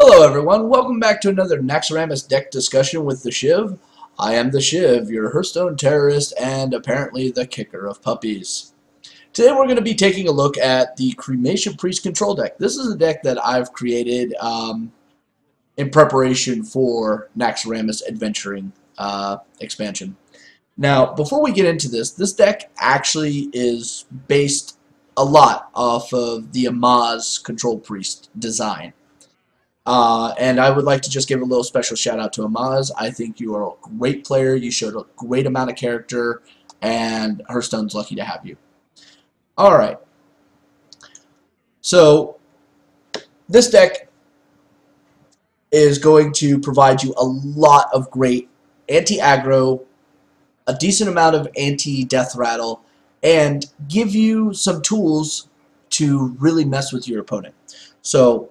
Hello everyone, welcome back to another Naxxramas deck discussion with TheChiv. I am TheChiv, your Hearthstone terrorist and apparently the kicker of puppies. Today we're going to be taking a look at the Cremation Priest control deck. This is a deck that I've created in preparation for Naxxramas Adventuring expansion. Now, before we get into this deck actually is based a lot off of the Naxxramas Control Priest design. And I would like to just give a little special shout out to Naxxramas. I think you are a great player. You showed a great amount of character, and Hearthstone's lucky to have you. Alright. So, this deck is going to provide you a lot of great anti-aggro, a decent amount of anti-death rattle, and give you some tools to really mess with your opponent. So,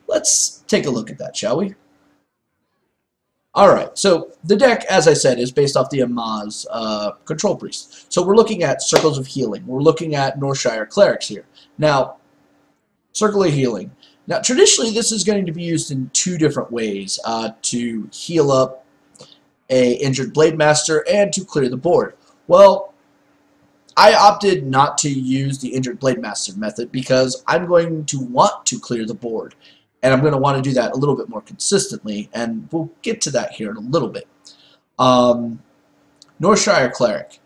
let's take a look at that, shall we? Alright, so the deck, as I said, is based off the Naxxramas Control Priest. So we're looking at Circles of Healing. We're looking at Northshire Clerics here. Now, Circle of Healing. Now, traditionally, this is going to be used in two different ways to heal up a injured Blade Master and to clear the board. Well, I opted not to use the injured Blade Master method because I'm going to want to clear the board. And I'm going to want to do that a little bit more consistently, and we'll get to that here in a little bit. Northshire Cleric.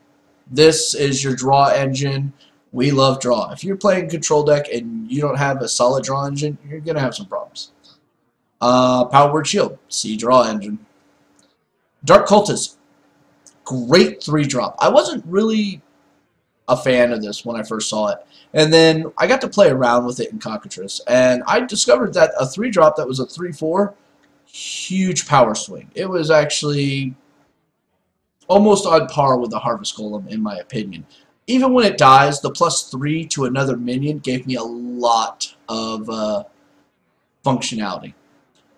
This is your draw engine. We love draw. If you're playing control deck and you don't have a solid draw engine, you're going to have some problems. Power Word Shield. See draw engine. Dark Cultist. Great 3-drop. I wasn't really a fan of this when I first saw it. And then I got to play around with it in Cockatrice, and I discovered that a 3-drop that was a 3/4, huge power swing. It was actually almost on par with the Harvest Golem, in my opinion. Even when it dies, the +3 to another minion gave me a lot of functionality.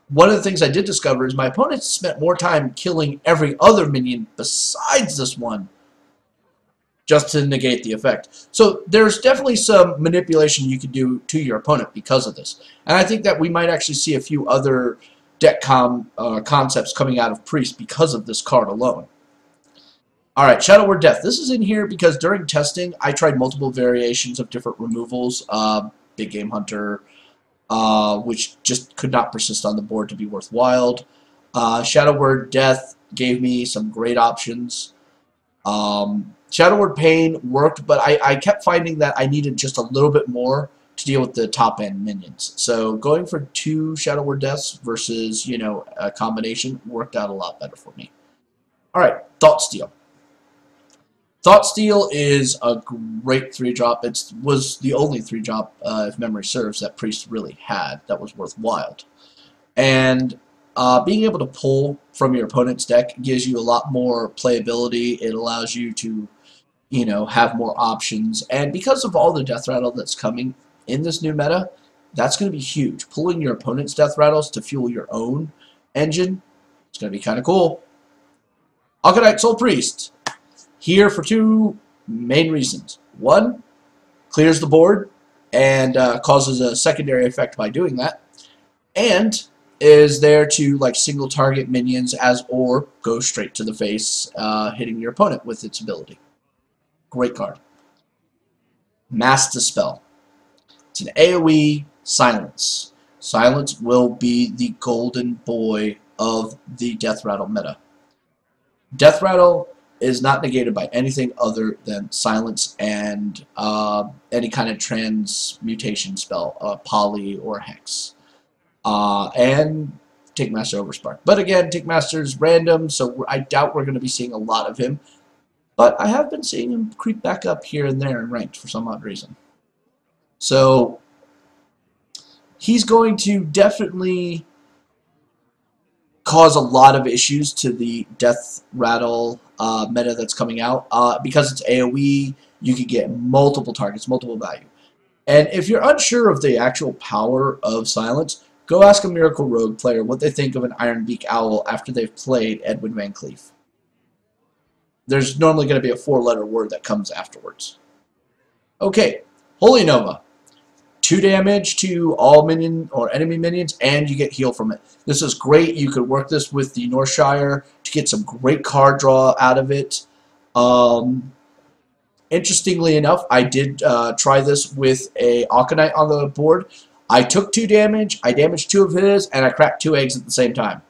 One of the things I did discover is my opponents spent more time killing every other minion besides this one, just to negate the effect. So there's definitely some manipulation you can do to your opponent because of this. And I think that we might actually see a few other deck concepts coming out of Priest because of this card alone. Alright, Shadow Word Death. This is in here because during testing, I tried multiple variations of different removals. Big Game Hunter, which just could not persist on the board to be worthwhile. Shadow Word Death gave me some great options. Shadow Word Pain worked, but I kept finding that I needed just a little bit more to deal with the top-end minions. So going for 2 Shadow Word Deaths versus, you know, a combination worked out a lot better for me. Alright, Thought Steal. Thought Steal is a great 3-drop. It was the only 3-drop, if memory serves, that Priest really had that was worthwhile. And being able to pull from your opponent's deck gives you a lot more playability. It allows you to, you know, have more options. And because of all the death rattle that's coming in this new meta, that's going to be huge. Pulling your opponent's death rattles to fuel your own engine, it's going to be kind of cool. Alkanite Soul Priest. Here for 2 main reasons. 1, clears the board and causes a secondary effect by doing that. And is there to like single target minions or go straight to the face, hitting your opponent with its ability. Great card. Mass Dispel. It's an AoE silence. Silence will be the golden boy of the Death Rattle meta. Death Rattle is not negated by anything other than silence and any kind of transmutation spell, poly or hex. And Tickmaster Overspark. But again, Tickmaster's random, so I doubt we're going to be seeing a lot of him. But I have been seeing him creep back up here and there in ranked for some odd reason. So he's going to definitely cause a lot of issues to the Death Rattle meta that's coming out. Because it's AoE, you can get multiple targets, multiple value. And if you're unsure of the actual power of silence, go ask a Miracle Rogue player what they think of an Ironbeak Owl after they've played Edwin Van Cleef. There's normally going to be a 4-letter word that comes afterwards. Okay, Holy Nova. 2 damage to all minion or enemy minions, and you get heal from it. This is great. You could work this with the Northshire to get some great card draw out of it. Interestingly enough, I did try this with a Aconite on the board. I took 2 damage, I damaged 2 of his, and I cracked 2 eggs at the same time.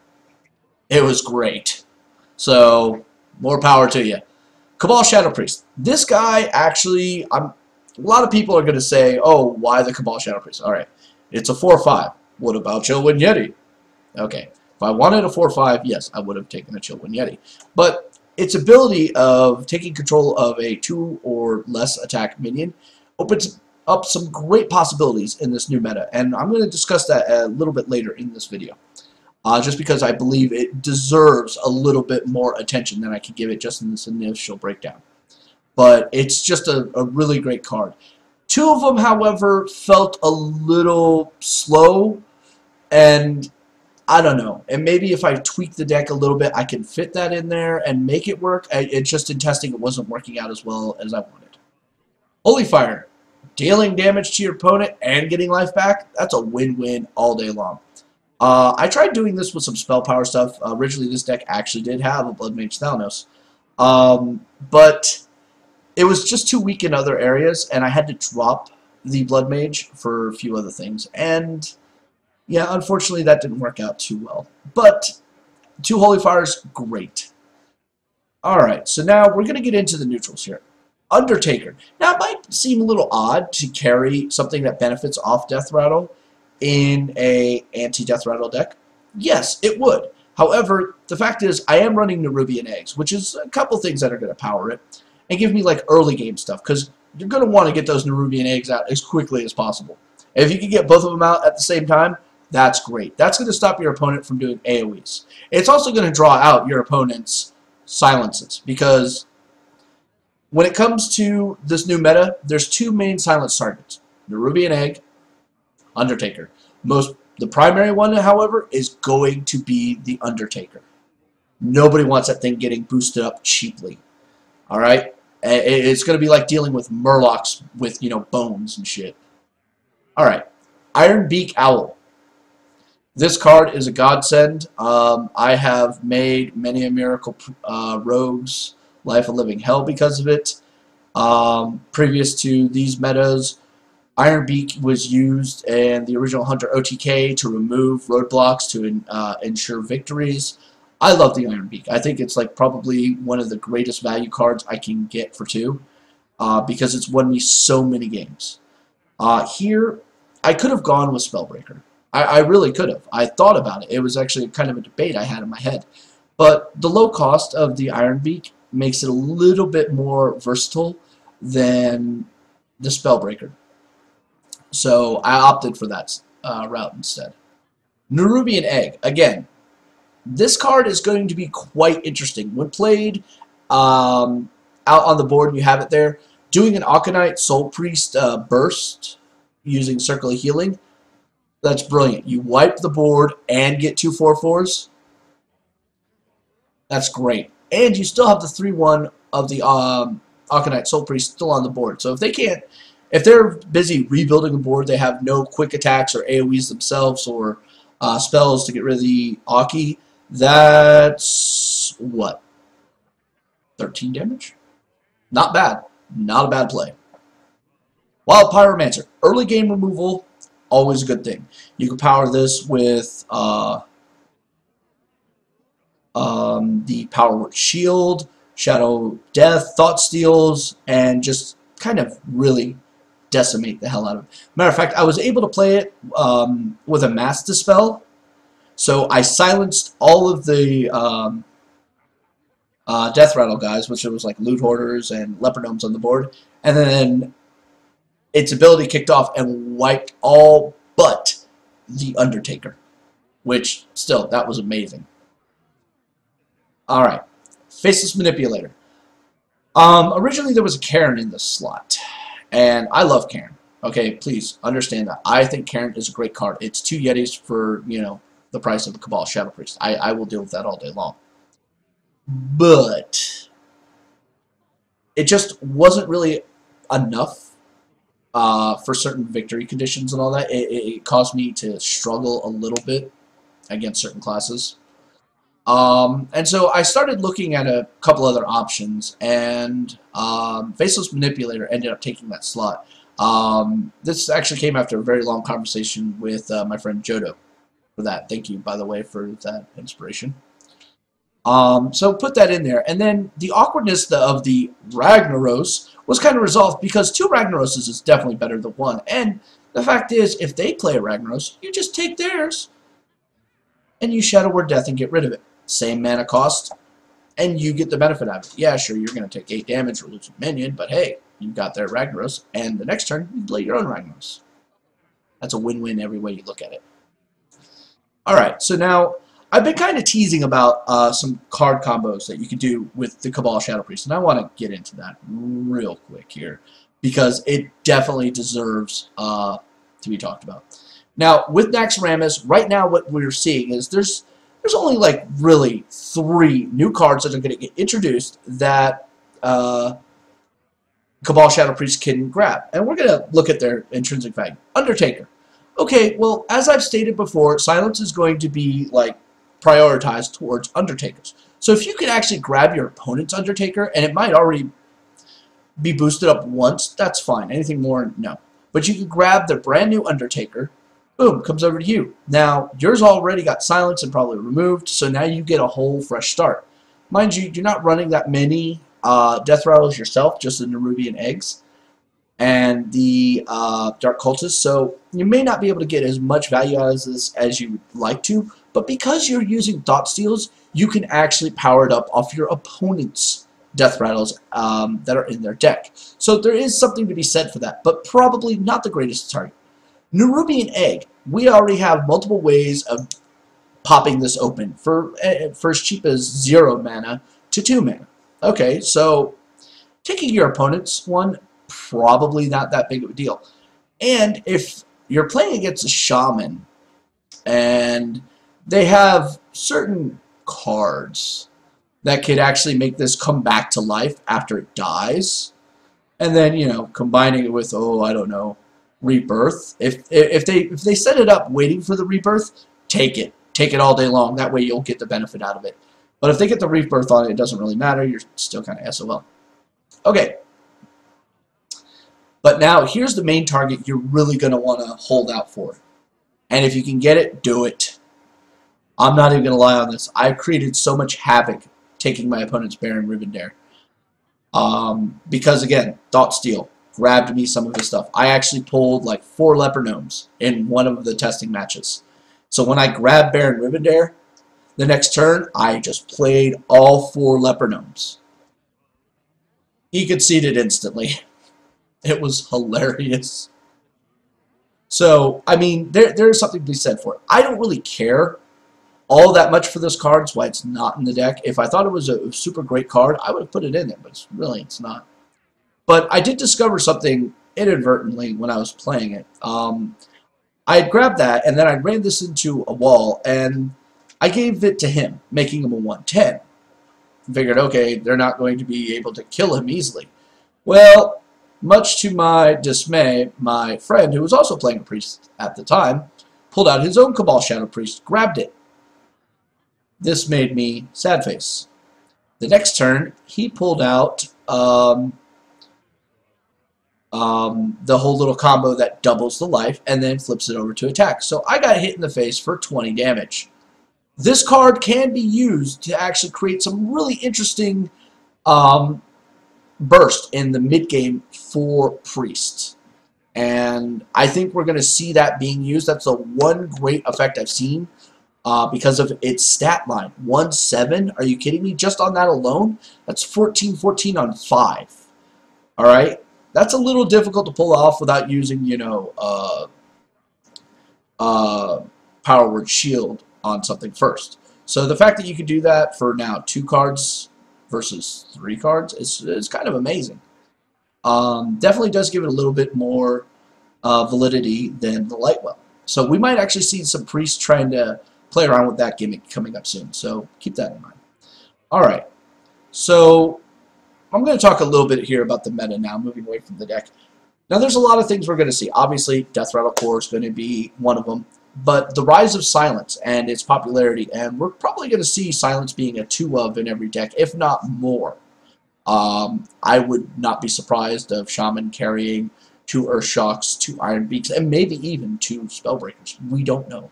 It was great. So, more power to you. Cabal Shadow Priest. This guy actually, a lot of people are going to say, oh, why the Cabal Shadow Priest? Alright, it's a 4/5. What about Chillwind Yeti? Okay, if I wanted a 4/5, yes, I would have taken a Chillwind Yeti. But its ability of taking control of a 2 or less attack minion opens up some great possibilities in this new meta, and I'm going to discuss that a little bit later in this video. Just because I believe it deserves a little bit more attention than I can give it just in this initial breakdown. But it's just a really great card. 2 of them, however, felt a little slow, and I don't know. And maybe if I tweak the deck a little bit, I can fit that in there and make it work. It's just in testing, it wasn't working out as well as I wanted. Holy Fire. Dealing damage to your opponent and getting life back, that's a win-win all day long. I tried doing this with some spell power stuff. Originally, this deck actually did have a Blood Mage Thalnos. But it was just too weak in other areas, and I had to drop the Blood Mage for a few other things. And yeah, unfortunately, that didn't work out too well. But 2 Holy Fires, great. Alright, so now we're going to get into the neutrals here. Undertaker. Now, it might seem a little odd to carry something that benefits off Death Rattle in a anti-Death Rattle deck. Yes, it would. However, the fact is, I am running Nerubian Eggs, which is a couple things that are going to power it, and give me like early game stuff, because you're going to want to get those Nerubian Eggs out as quickly as possible. If you can get both of them out at the same time, that's great. That's going to stop your opponent from doing AoEs. It's also going to draw out your opponent's silences, because when it comes to this new meta, there's 2 main silence targets. Nerubian Egg, Undertaker. The primary one, however, is going to be the Undertaker. Nobody wants that thing getting boosted up cheaply. Alright? It's going to be like dealing with Murlocs with, you know, bones and shit. Alright. Iron Beak Owl. This card is a godsend. I have made many a Miracle Rogues Life a Living Hell because of it. Previous to these metas, Iron Beak was used in the original Hunter OTK to remove roadblocks to ensure victories. I love the Iron Beak. I think it's like probably one of the greatest value cards I can get for 2 because it's won me so many games. Here, I could have gone with Spellbreaker. I really could have. I thought about it. It was actually kind of a debate I had in my head. But the low cost of the Iron Beak makes it a little bit more versatile than the Spellbreaker. So I opted for that route instead. Nerubian Egg. Again, this card is going to be quite interesting. When played out on the board, you have it there. Doing an Aconite Soul Priest burst using Circle of Healing, that's brilliant. You wipe the board and get 2 4/4s. That's great. And you still have the 3/1 of the Aconite Soul Priest still on the board. So if they're busy rebuilding a board, they have no quick attacks or AoEs themselves or spells to get rid of the Aki, that's, what, 13 damage? Not bad. Not a bad play. Wild Pyromancer. Early game removal, always a good thing. You can power this with the Power Word Shield, Shadow Death, Thought Steals, and just kind of really decimate the hell out of it. Matter of fact, I was able to play it with a Mass Dispel, so I silenced all of the Death Rattle guys, which was like Loot Hoarders and Leopardomes on the board, and then its ability kicked off and wiped all but the Undertaker, which still, that was amazing. Alright, Faceless Manipulator. Originally there was a Karen in this slot, and I love Karen. Okay, please understand that. I think Karen is a great card. It's 2 Yetis for, you know, the price of a Cabal Shadow Priest. I will deal with that all day long. But it just wasn't really enough for certain victory conditions and all that, it caused me to struggle a little bit against certain classes. And so I started looking at a couple other options, and Faceless Manipulator ended up taking that slot. This actually came after a very long conversation with my friend Jodo for that. Thank you, by the way, for that inspiration. So put that in there. And then the awkwardness of the Ragnaros was kind of resolved because 2 Ragnaroses is definitely better than 1. And the fact is, if they play a Ragnaros, you just take theirs and you Shadow Word Death and get rid of it. Same mana cost, and you get the benefit out of it. Yeah, sure, you're going to take 8 damage or lose a minion, but hey, you got their Ragnaros, and the next turn, you play your own Ragnaros. That's a win-win every way you look at it. Alright, so now, I've been kind of teasing about some card combos that you can do with the Cabal Shadow Priest, and I want to get into that real quick here, because it definitely deserves to be talked about. Now, with Naxxramas, right now what we're seeing is there's only like really 3 new cards that are going to get introduced that Cabal Shadow Priest can grab. And we're going to look at their intrinsic value. Undertaker. Okay, well, as I've stated before, silence is going to be like prioritized towards Undertakers. So if you can actually grab your opponent's Undertaker, and it might already be boosted up once, that's fine. Anything more, no. But you can grab the brand new Undertaker. Boom, comes over to you. Now, yours already got silenced and probably removed, so now you get a whole fresh start. Mind you, you're not running that many death rattles yourself, just the Nerubian eggs and the Dark Cultists, so you may not be able to get as much value out of this as you would like to, but because you're using Thought Steals, you can actually power it up off your opponent's death rattles that are in their deck. So there is something to be said for that, but probably not the greatest target. Nerubian Egg, we already have multiple ways of popping this open for as cheap as 0 mana to 2 mana. Okay, so taking your opponent's one, probably not that big of a deal. And if you're playing against a shaman and they have certain cards that could actually make this come back to life after it dies, and then, you know, combining it with, oh, I don't know, Rebirth. If they set it up waiting for the Rebirth, take it. Take it all day long. That way you'll get the benefit out of it. But if they get the Rebirth on it, it doesn't really matter. You're still kind of SOL. Okay. But now, here's the main target you're really going to want to hold out for. And if you can get it, do it. I'm not even going to lie on this. I've created so much havoc taking my opponent's Baron Rivendare. Because, again, Thought Steal grabbed me some of his stuff. I actually pulled like 4 Leper Gnomes in one of the testing matches. So when I grabbed Baron Rivendare, the next turn, I just played all 4 Leper Gnomes. He conceded instantly. It was hilarious. So, I mean, there's something to be said for it. I don't really care all that much for this card. That's why it's not in the deck. If I thought it was a super great card, I would have put it in there, but it's not. But I did discover something inadvertently when I was playing it. I had grabbed that, and then I ran this into a wall, and I gave it to him, making him a 1/10. Figured, okay, they're not going to be able to kill him easily. Well, much to my dismay, my friend, who was also playing a priest at the time, pulled out his own Cabal Shadow Priest, grabbed it. This made me sad face. The next turn, he pulled out the whole little combo that doubles the life and then flips it over to attack. So I got hit in the face for 20 damage. This card can be used to actually create some really interesting burst in the mid-game for priests. And I think we're going to see that being used. That's the one great effect I've seen because of its stat line. 1/7? Are you kidding me? Just on that alone? That's 14/14 on 5. Alright? That's a little difficult to pull off without using, you know, Power Word Shield on something first. So the fact that you can do that for now 2 cards versus 3 cards is kind of amazing. Definitely does give it a little bit more validity than the Lightwell. So we might actually see some priests trying to play around with that gimmick coming up soon. So keep that in mind. Alright, so I'm going to talk a little bit here about the meta now, moving away from the deck. Now, there's a lot of things we're going to see. Obviously, Death Rattle Core is going to be one of them. But the rise of Silence and its popularity, and we're probably going to see Silence being a 2 of in every deck, if not more. I would not be surprised of Shaman carrying 2 Earth Shocks, 2 Iron Beaks, and maybe even 2 Spellbreakers. We don't know.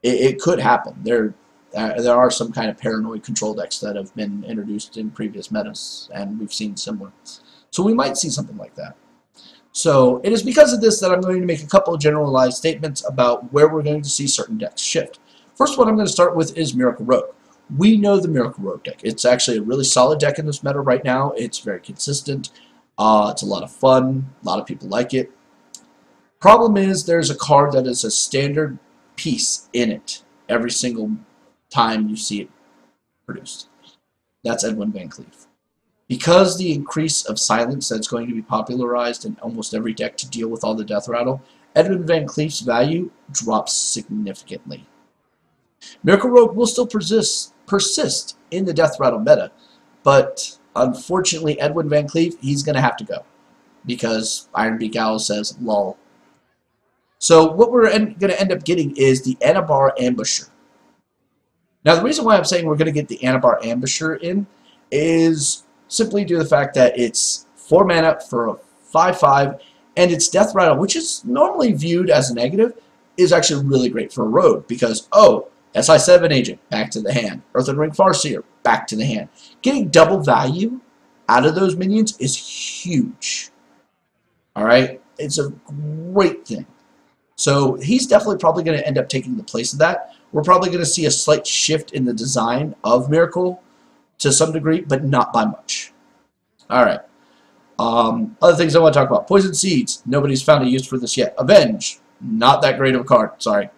It could happen. There are some kind of paranoid control decks that have been introduced in previous metas, and we've seen similar. So we might see something like that. So it is because of this that I'm going to make a couple of generalized statements about where we're going to see certain decks shift. First one I'm going to start with is Miracle Rogue. We know the Miracle Rogue deck. It's actually a really solid deck in this meta right now. It's very consistent. It's a lot of fun. A lot of people like it. Problem is there's a card that is a standard piece in it every single time you see it produced. That's Edwin Van Cleef. Because the increase of Silence that's going to be popularized in almost every deck to deal with all the Death Rattle, Edwin Van Cleef's value drops significantly. Miracle Rogue will still persist in the Death Rattle meta, but unfortunately Edwin Van Cleef, he's going to have to go because Ironbeak Owl says lol. So what we're going to end up getting is the Anabar Ambusher. Now the reason why I'm saying we're going to get the Anabar Ambusher in is simply due to the fact that it's 4 mana for a 5/5, and its Death Rattle, which is normally viewed as a negative, is actually really great for a rogue because, oh, SI7 Agent, back to the hand. Earthen Ring Farseer, back to the hand. Getting double value out of those minions is huge. Alright? It's a great thing. So he's definitely probably going to end up taking the place of that. We're probably going to see a slight shift in the design of Miracle to some degree, but not by much. Alright. Other things I want to talk about. Poison Seeds. Nobody's found a use for this yet. Avenge. Not that great of a card. Sorry.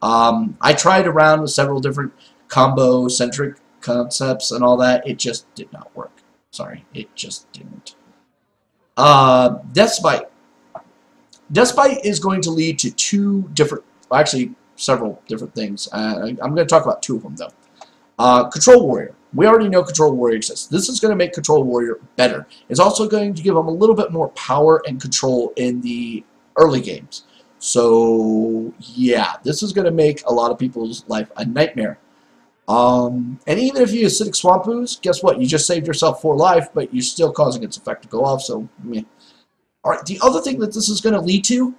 I tried around with several different combo-centric concepts and all that. It just did not work. Sorry. It just didn't. Deathbite. Deathbite is going to lead to 2 different, actually several different things. I'm going to talk about 2 of them though. Control Warrior. We already know Control Warrior exists. This is going to make Control Warrior better. It's also going to give them a little bit more power and control in the early games. So, yeah, this is going to make a lot of people's life a nightmare. And even if you use Acidic Swamp Ooze, guess what? You just saved yourself 4 life, but you're still causing its effect to go off, so, meh. Alright, the other thing that this is going to lead to,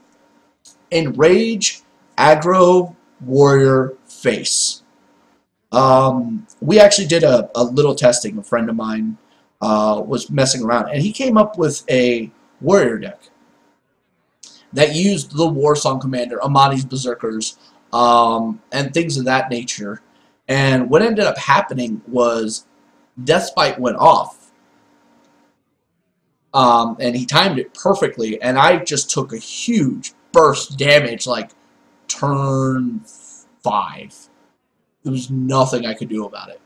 Enrage, Aggro, Warrior, Face. We actually did a little testing. A friend of mine was messing around, and he came up with a warrior deck that used the War Song Commander, Amani's Berserkers, and things of that nature. And what ended up happening was Deathbite went off, and he timed it perfectly, and I just took a huge burst damage, like turn 5. There was nothing I could do about it.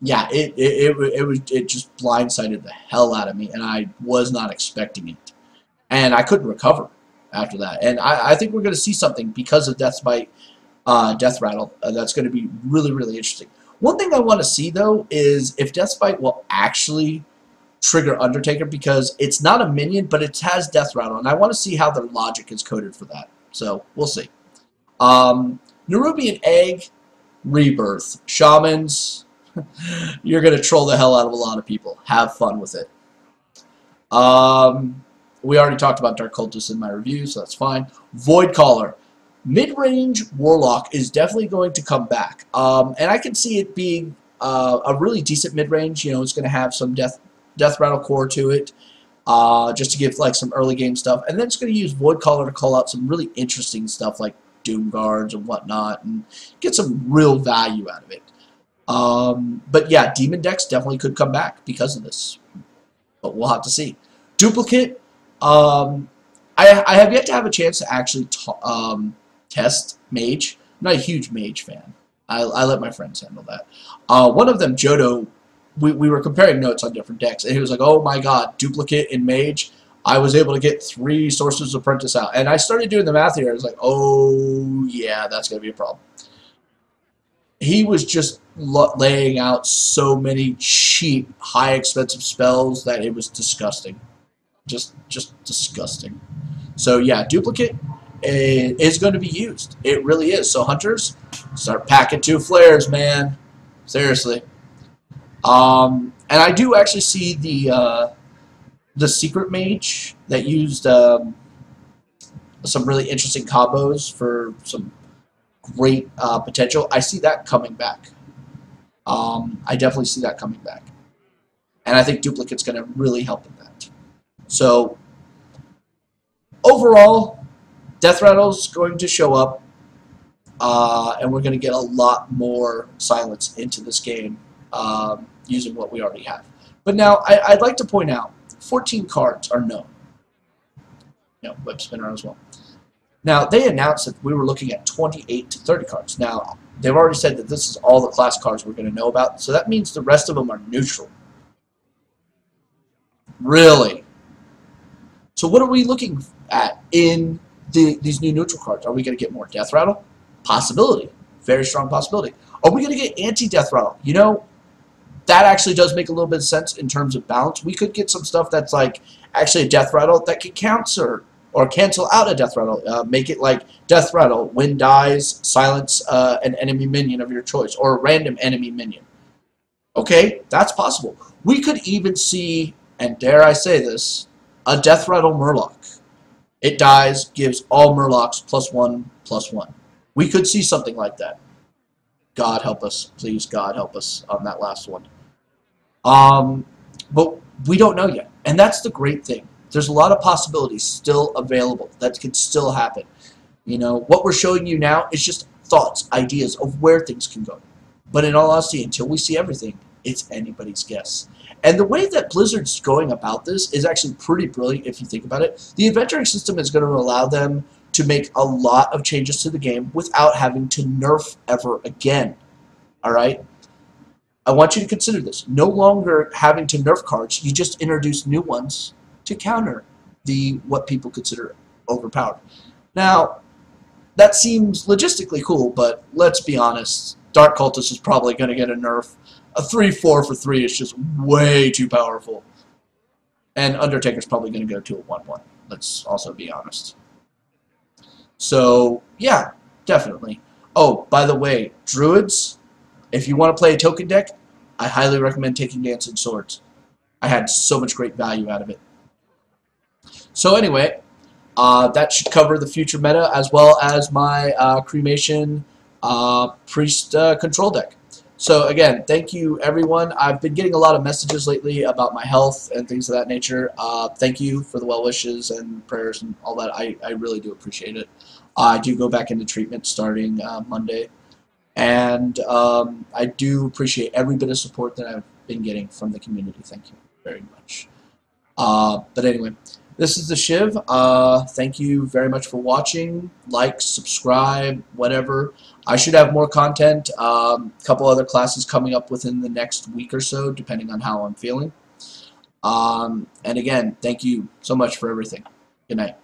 Yeah, it just blindsided the hell out of me, and I was not expecting it. And I couldn't recover after that. And I think we're going to see something because of Deathbite, Death Rattle. That's going to be really, really interesting. One thing I want to see, though, is if Deathbite will actually trigger Undertaker, because it's not a minion, but it has Death Rattle, and I want to see how their logic is coded for that. So, we'll see. Nerubian Egg, Rebirth. Shamans, you're going to troll the hell out of a lot of people. Have fun with it. We already talked about Dark Cultist in my review, so that's fine. Void Caller. Mid-range Warlock is definitely going to come back. And I can see it being a really decent mid-range. You know, it's going to have some Death Rattle core to it. Just to give like some early game stuff. And then it's going to use Void Caller to call out some really interesting stuff like Doom Guards and whatnot, and get some real value out of it. But yeah, Demon decks definitely could come back because of this. But we'll have to see. Duplicate. I have yet to have a chance to actually test Mage. I'm not a huge Mage fan. I let my friends handle that. One of them, Jodo, we were comparing notes on different decks, and he was like, oh my god, Duplicate in Mage. I was able to get 3 Sorcerer's Apprentice out. And I started doing the math here. I was like, oh, yeah, that's going to be a problem. He was just laying out so many cheap, high, expensive spells that it was disgusting. Just disgusting. So yeah, duplicate is going to be used. It really is. So hunters, start packing 2 flares, man. Seriously. And I do actually see the secret mage that used some really interesting combos for some great potential. I see that coming back. I definitely see that coming back. And I think duplicate's going to really help in that. So overall, Death Rattle's going to show up, and we're going to get a lot more silence into this game using what we already have. But now, I'd like to point out, 14 cards are known. Web spinner as well. Now, they announced that we were looking at 28 to 30 cards. Now, they've already said that this is all the class cards we're going to know about, so that means the rest of them are neutral. Really? So what are we looking at in these new neutral cards? Are we going to get more Death Rattle? Possibility. Very strong possibility. Are we going to get anti-Death Rattle? You know, that actually does make a little bit of sense in terms of balance. We could get some stuff that's like actually a Death Rattle that can counter or cancel out a Death Rattle. Make it like Death Rattle, when dies, silence an enemy minion of your choice, or a random enemy minion. Okay, that's possible. We could even see, and dare I say this, a Death Rattle Murloc. It dies, gives all Murlocs +1/+1. We could see something like that. God help us. Please, God help us on that last one. But we don't know yet. And that's the great thing. There's a lot of possibilities still available. That could still happen. You know, what we're showing you now is just thoughts, ideas of where things can go. But in all honesty, until we see everything, it's anybody's guess. And the way that Blizzard's going about this is actually pretty brilliant if you think about it. The adventuring system is going to allow them to make a lot of changes to the game without having to nerf ever again. Alright? I want you to consider this. No longer having to nerf cards, you just introduce new ones to counter what people consider overpowered. Now, that seems logistically cool, but let's be honest. Dark Cultist is probably going to get a nerf. A 3/4 for 3 is just way too powerful. And Undertaker's probably going to go to a 1/1. Let's also be honest. So, yeah, definitely. Oh, by the way, Druids, if you want to play a token deck, I highly recommend taking Dancing Swords. I had so much great value out of it. So anyway, that should cover the future meta as well as my Cremation Priest control deck. So again, thank you everyone. I've been getting a lot of messages lately about my health and things of that nature. Thank you for the well wishes and prayers and all that. I really do appreciate it. I do go back into treatment starting Monday. And I do appreciate every bit of support that I've been getting from the community. Thank you very much. But anyway, this is TheChiv. Thank you very much for watching. Like, subscribe, whatever. I should have more content. A couple other classes coming up within the next week or so, depending on how I'm feeling. And again, thank you so much for everything. Good night.